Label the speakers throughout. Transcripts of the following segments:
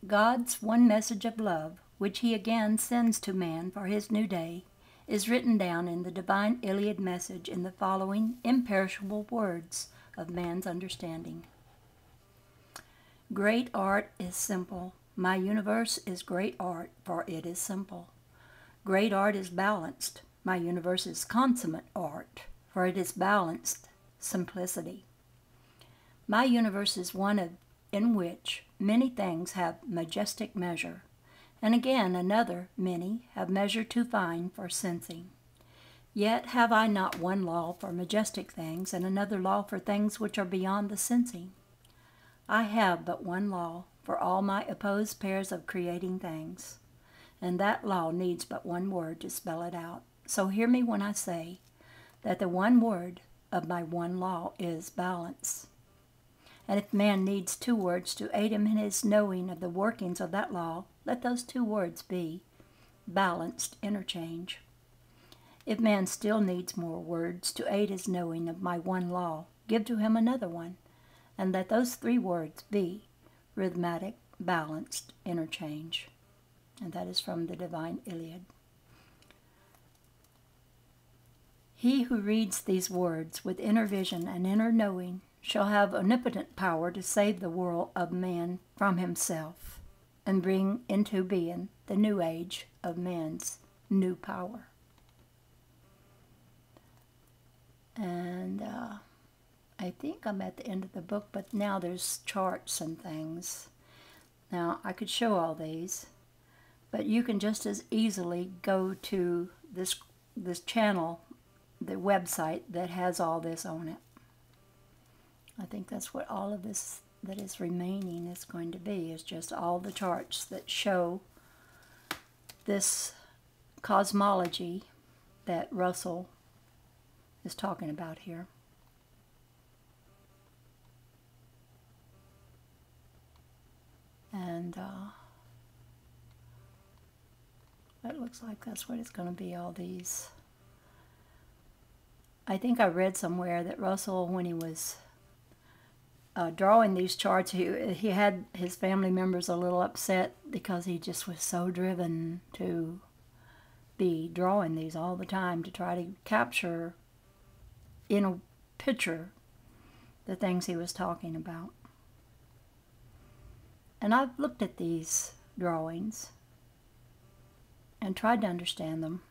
Speaker 1: God's one message of love, which he again sends to man for his new day, is written down in the Divine Illiad message in the following imperishable words of man's understanding. Great art is simple. My universe is great art, for it is simple. Great art is balanced. My universe is consummate art, for it is balanced simplicity. My universe is one in which many things have majestic measure, and again another many have measure too fine for sensing. Yet have I not one law for majestic things, and another law for things which are beyond the sensing. I have but one law for all my opposed pairs of creating things, and that law needs but one word to spell it out. So hear me when I say that the one word of my one law is balance. And if man needs two words to aid him in his knowing of the workings of that law, let those two words be balanced interchange. If man still needs more words to aid his knowing of my one law, give to him another one, and let those three words be rhythmic, balanced interchange. And that is from the Divine Illiad. He who reads these words with inner vision and inner knowing shall have omnipotent power to save the world of man from himself and bring into being the new age of man's new power. And I think I'm at the end of the book, but now there's charts and things. Now, I could show all these, but you can just as easily go to this channel, the website that has all this on it. I think that's what all of this that is remaining is going to be, is just all the charts that show this cosmology that Russell is talking about here. And it looks like that's what it's going to be, all these. I think I read somewhere that Russell, when he was drawing these charts, he had his family members a little upset because he just was so driven to be drawing these all the time to try to capture in a picture the things he was talking about. And I've looked at these drawings and tried to understand them.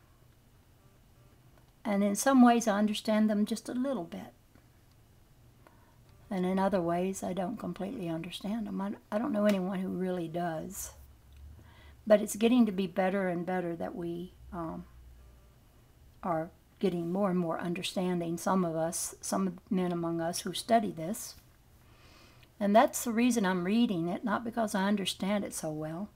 Speaker 1: And in some ways I understand them just a little bit. And in other ways I don't completely understand them. I don't know anyone who really does. But it's getting to be better and better that we are getting more and more understanding, some of us, some men among us who study this. And that's the reason I'm reading it, not because I understand it so well.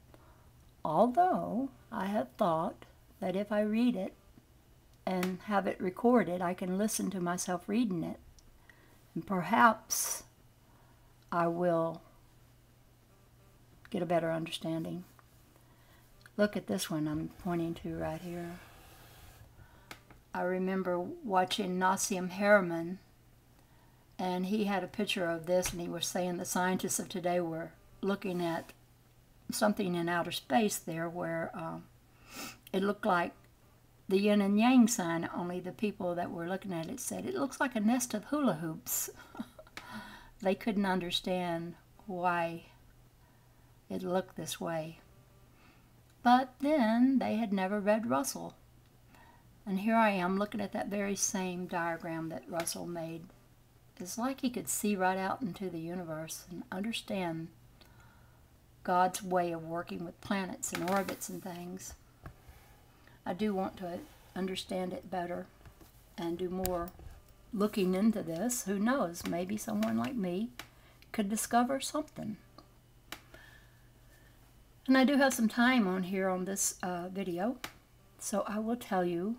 Speaker 1: Although I have thought that if I read it and have it recorded, I can listen to myself reading it. And perhaps I will get a better understanding. Look at this one I'm pointing to right here. I remember watching Nassim Haramein, and he had a picture of this, and he was saying the scientists of today were looking at something in outer space there where it looked like the yin and yang sign, only the people that were looking at it said, it looks like a nest of hula hoops. They couldn't understand why it looked this way. But then they had never read Russell. And here I am looking at that very same diagram that Russell made. It's like he could see right out into the universe and understand God's way of working with planets and orbits and things. I do want to understand it better and do more looking into this. Who knows, maybe someone like me could discover something. And I do have some time on here on this video, so I will tell you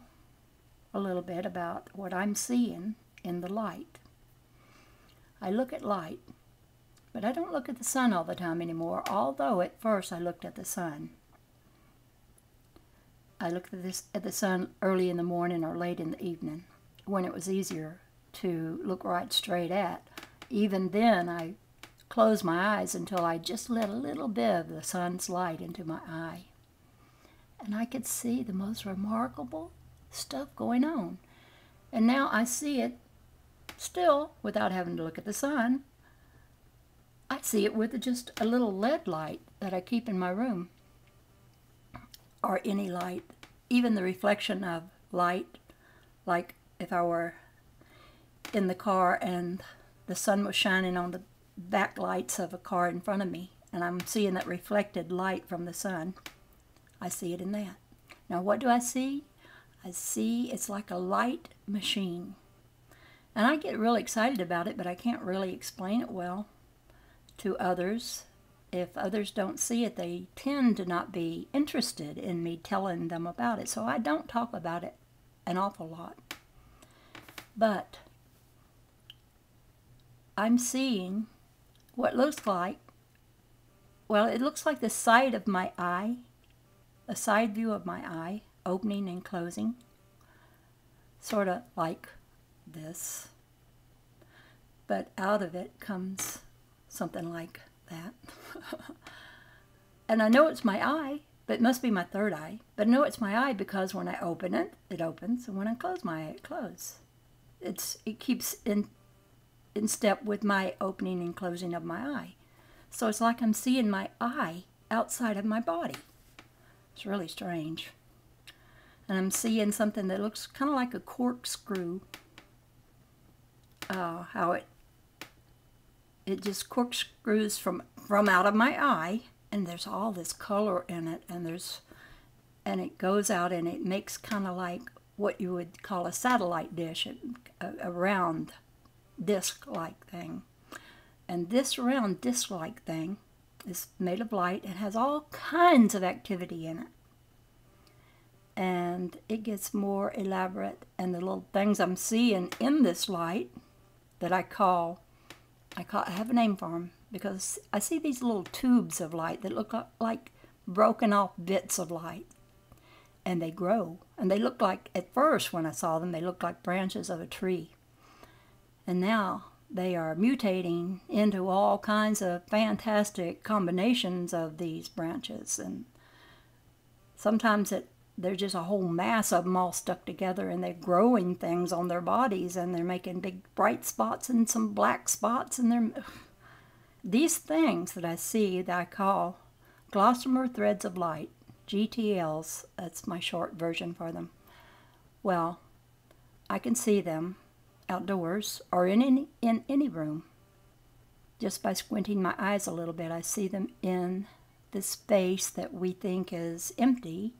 Speaker 1: a little bit about what I'm seeing in the light. I look at light, but I don't look at the sun all the time anymore, although at first I looked at the sun. I looked at the sun early in the morning or late in the evening, when it was easier to look right straight at. Even then, I close my eyes until I just let a little bit of the sun's light into my eye. And I could see the most remarkable stuff going on. And now I see it still without having to look at the sun. I see it with just a little LED light that I keep in my room, or any light, even the reflection of light, like if I were in the car and the sun was shining on the backlights of a car in front of me, and I'm seeing that reflected light from the sun. I see it in that. Now what do I see? I see it's like a light machine. And I get really excited about it, but I can't really explain it well to others. If others don't see it, they tend to not be interested in me telling them about it. So I don't talk about it an awful lot. But I'm seeing what looks like, well, it looks like the side of my eye, a side view of my eye, opening and closing, sort of like this. But out of it comes something like that. And I know it's my eye, but it must be my third eye. But I know it's my eye because when I open it, it opens, and when I close my eye, it closes. It keeps in step with my opening and closing of my eye. So it's like I'm seeing my eye outside of my body. It's really strange. And I'm seeing something that looks kind of like a corkscrew. How it just corkscrews from out of my eye, and there's all this color in it, and it goes out and it makes kind of like what you would call a satellite dish, a round disc-like thing. And this round disc-like thing is made of light and has all kinds of activity in it. And it gets more elaborate, and the little things I'm seeing in this light that I have a name for them, because I see these little tubes of light that look like broken off bits of light. And they grow. And they look like, at first when I saw them, they looked like branches of a tree. And now they are mutating into all kinds of fantastic combinations of these branches. And sometimes they're just a whole mass of them all stuck together, and they're growing things on their bodies, and they're making big bright spots and some black spots. And these things that I see that I call gossamer threads of light, GTLs, that's my short version for them. Well, I can see them outdoors or in any room. Just by squinting my eyes a little bit, I see them in the space that we think is empty.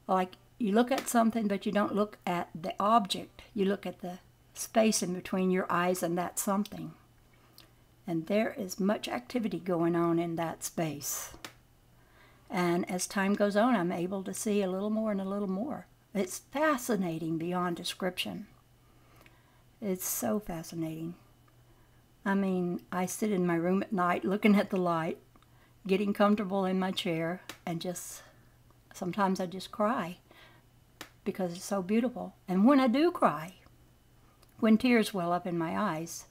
Speaker 1: Like you look at something, but you don't look at the object. You look at the space in between your eyes and that something. And there is much activity going on in that space. And as time goes on, I'm able to see a little more and a little more. It's fascinating beyond description. It's so fascinating. I mean, I sit in my room at night looking at the light, getting comfortable in my chair, and sometimes I just cry because it's so beautiful. And when I do cry, when tears well up in my eyes,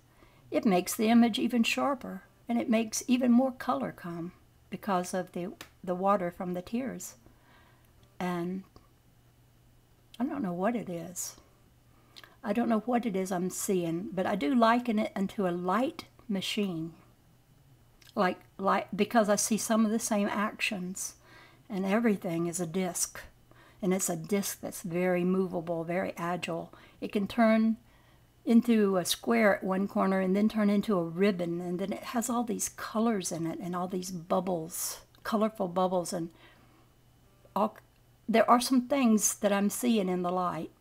Speaker 1: it makes the image even sharper, and it makes even more color come because of the water from the tears. And I don't know what it is. I don't know what it is I'm seeing, but I do liken it unto a light machine. Like because I see some of the same actions, and everything is a disc. And it's a disc that's very movable, very agile. It can turn into a square at one corner and then turn into a ribbon, and then it has all these colors in it and all these bubbles, colorful bubbles, and there are some things that I'm seeing in the light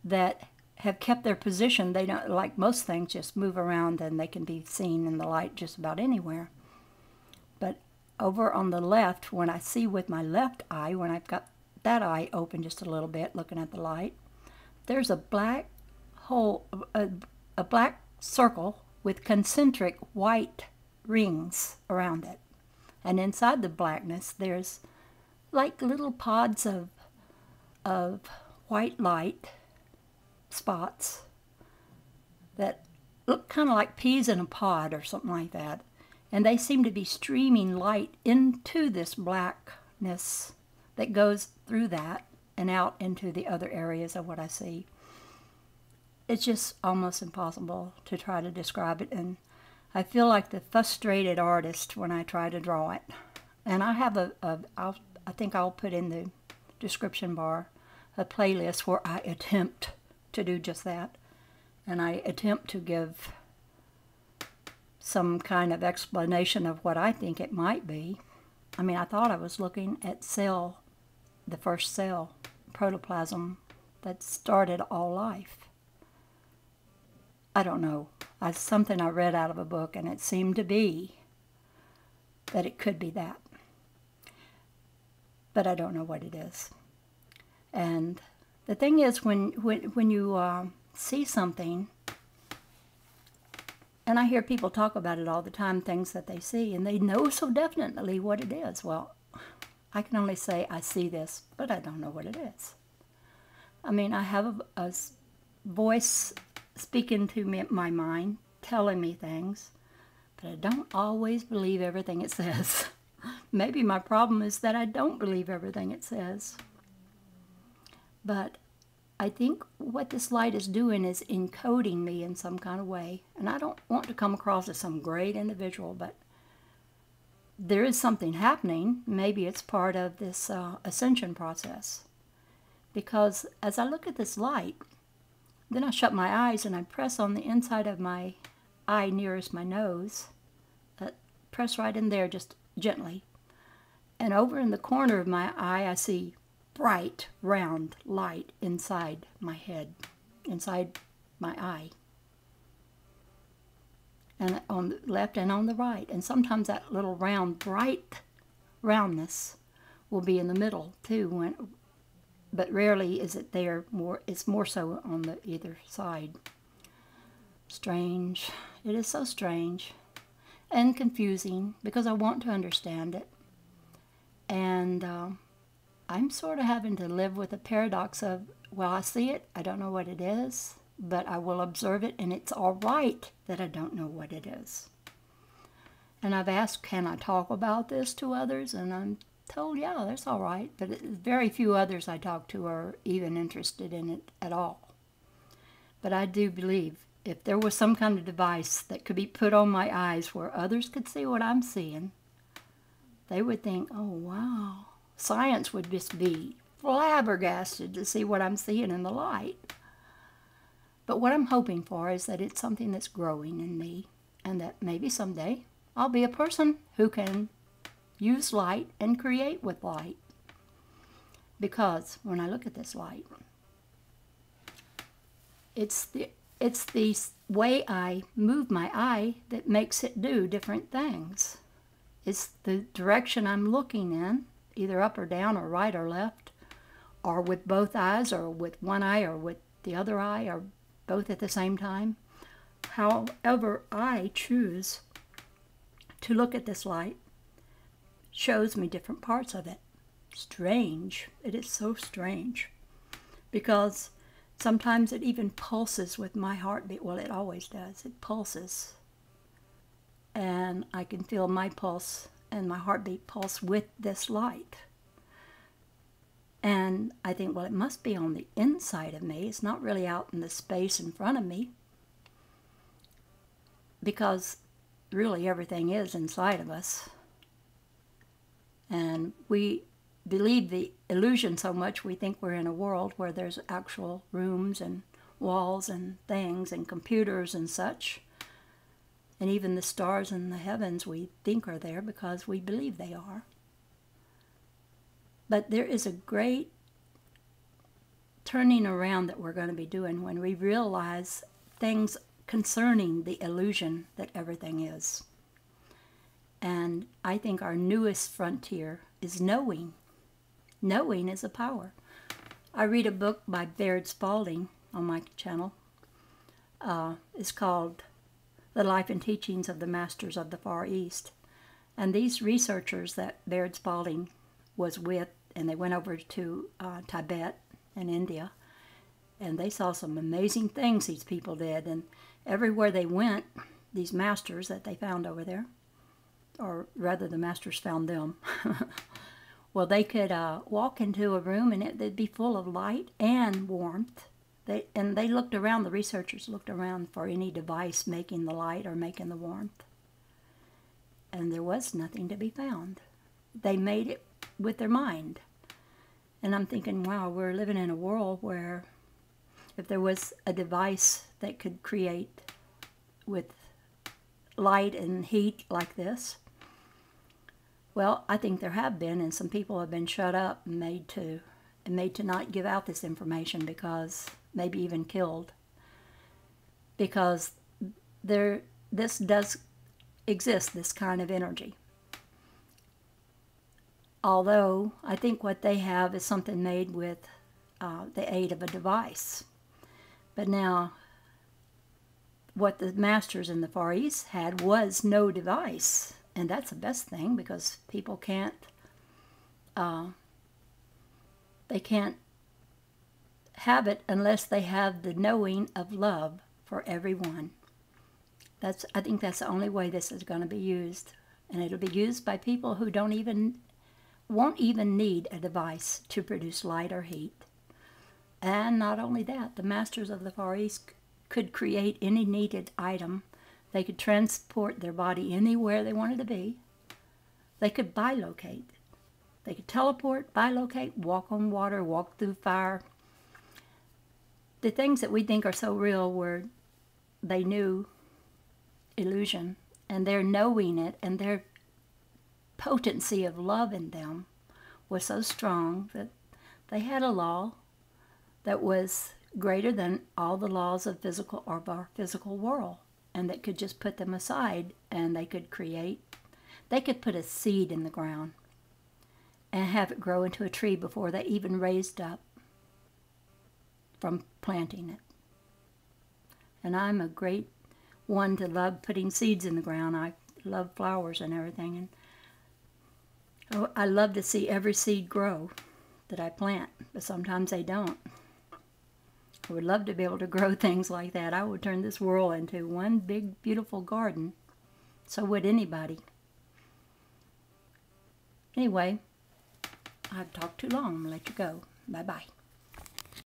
Speaker 1: that have kept their position. They don't, like most things, just move around, and they can be seen in the light just about anywhere. But over on the left, when I see with my left eye, when I've got that eye open just a little bit looking at the light, there's a black hole, a black circle with concentric white rings around it. And inside the blackness, there's like little pods of white light spots that look kind of like peas in a pod or something like that. And they seem to be streaming light into this blackness that goes through that and out into the other areas of what I see. It's just almost impossible to try to describe it, and I feel like the frustrated artist when I try to draw it. And I have I think I'll put in the description bar a playlist where I attempt to do just that. And I attempt to give some kind of explanation of what I think it might be. I mean, I thought I was looking at the first cell, protoplasm, that started all life. I don't know. It's something I read out of a book, and it seemed to be that it could be that. But I don't know what it is. And the thing is, when you see something, and I hear people talk about it all the time, things that they see, and they know so definitely what it is. Well, I can only say I see this, but I don't know what it is. I mean, I have a voice speaking to me, my mind, telling me things, but I don't always believe everything it says. Maybe my problem is that I don't believe everything it says. But I think what this light is doing is encoding me in some kind of way. And I don't want to come across as some great individual, but there is something happening. Maybe it's part of this ascension process. Because as I look at this light, then I shut my eyes and I press on the inside of my eye nearest my nose. Press right in there just gently. And over in the corner of my eye, I see bright, round light inside my head, inside my eye. And on the left and on the right. And sometimes that little round, bright roundness will be in the middle too, but rarely is it there. It's more so on the either side. Strange. It is so strange and confusing because I want to understand it. And I'm sort of having to live with the paradox of, well, I see it, I don't know what it is, but I will observe it, and it's all right that I don't know what it is. And I've asked, can I talk about this to others? And I'm told, yeah, that's all right. But very few others I talk to are even interested in it at all. But I do believe if there was some kind of device that could be put on my eyes where others could see what I'm seeing, they would think, oh, wow. Science would just be flabbergasted to see what I'm seeing in the light. But what I'm hoping for is that it's something that's growing in me, and that maybe someday I'll be a person who can use light and create with light. Because when I look at this light, it's the way I move my eye that makes it do different things. It's the direction I'm looking in, either up or down or right or left, or with both eyes or with one eye or with the other eye or both at the same time. However I choose to look at this light shows me different parts of it. Strange. It is so strange. Because sometimes it even pulses with my heartbeat. Well, it always does. It pulses. And I can feel my pulse and my heartbeat pulse with this light. And I think, well, it must be on the inside of me. It's not really out in the space in front of me. Because really everything is inside of us. And we believe the illusion so much we think we're in a world where there's actual rooms and walls and things and computers and such. And even the stars in the heavens we think are there because we believe they are. But there is a great turning around that we're going to be doing when we realize things concerning the illusion that everything is. And I think our newest frontier is knowing. Knowing is a power. I read a book by Baird Spalding on my channel. It's called The Life and Teachings of the Masters of the Far East. And these researchers that Baird Spalding was with, and they went over to Tibet and India, and they saw some amazing things these people did. everywhere they went, these masters that they found over there, or rather the masters found them, well, they could walk into a room and it'd be full of light and warmth. They looked around, the researchers looked around for any device making the light or making the warmth. And there was nothing to be found. They made it with their mind. And I'm thinking, wow, we're living in a world where if there was a device that could create with light and heat like this, well, I think there have been, and some people have been shut up and made to not give out this information, because maybe even killed, because this does exist, this kind of energy. Although I think what they have is something made with the aid of a device. But now, what the masters in the Far East had was no device. And that's the best thing, because people can't, they can't have it unless they have the knowing of love for everyone. I think that's the only way this is going to be used. And it'll be used by people who won't even need a device to produce light or heat. And not only that, the masters of the Far East could create any needed item. They could transport their body anywhere they wanted to be. They could bilocate. They could teleport, bilocate, walk on water, walk through fire. The things that we think are so real they knew illusion, and their knowing it and their potency of love in them was so strong that they had a law that was greater than all the laws of our physical world, and that could just put them aside, and they could put a seed in the ground and have it grow into a tree before they even raised up from planting it. And I'm a great one to love putting seeds in the ground. I love flowers and everything, and I love to see every seed grow that I plant, but sometimes they don't. I would love to be able to grow things like that. I would turn this world into one big, beautiful garden. So would anybody. Anyway, I've talked too long. I'm going to let you go. Bye-bye.